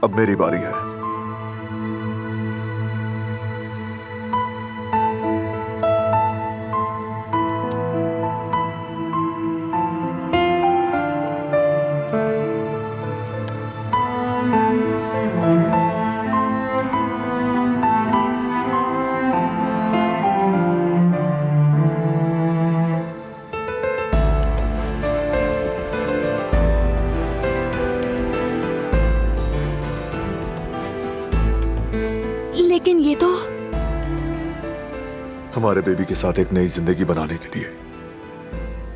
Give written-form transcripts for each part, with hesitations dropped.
अब मेरी बारी है। लेकिन ये तो हमारे बेबी के साथ एक नई जिंदगी बनाने के लिए,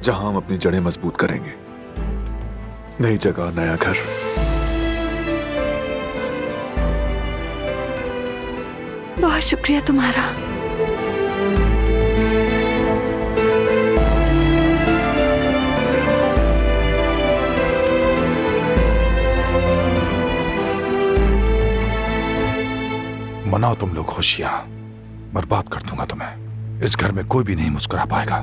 जहां हम अपनी जड़ें मजबूत करेंगे, नई जगह, नया घर। बहुत शुक्रिया तुम्हारा। मनाओ तुम लोग खुशियां, बर्बाद कर दूंगा तुम्हें। इस घर में कोई भी नहीं मुस्कुरा पाएगा।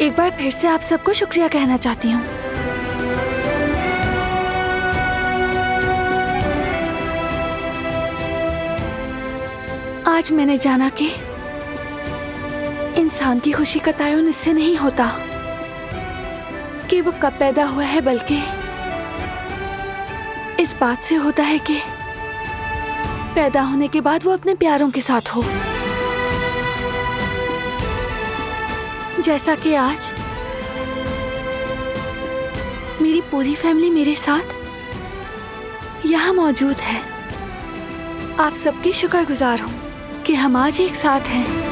एक बार फिर से आप सबको शुक्रिया कहना चाहती हूँ। आज मैंने जाना कि इंसान की खुशी का तयन इससे नहीं होता कि वो कब पैदा हुआ है, बल्कि इस बात से होता है कि पैदा होने के बाद वो अपने प्यारों के साथ हो। जैसा कि आज मेरी पूरी फैमिली मेरे साथ यहाँ मौजूद है। आप सबकी शुक्रगुजार हूँ कि हम आज एक साथ हैं।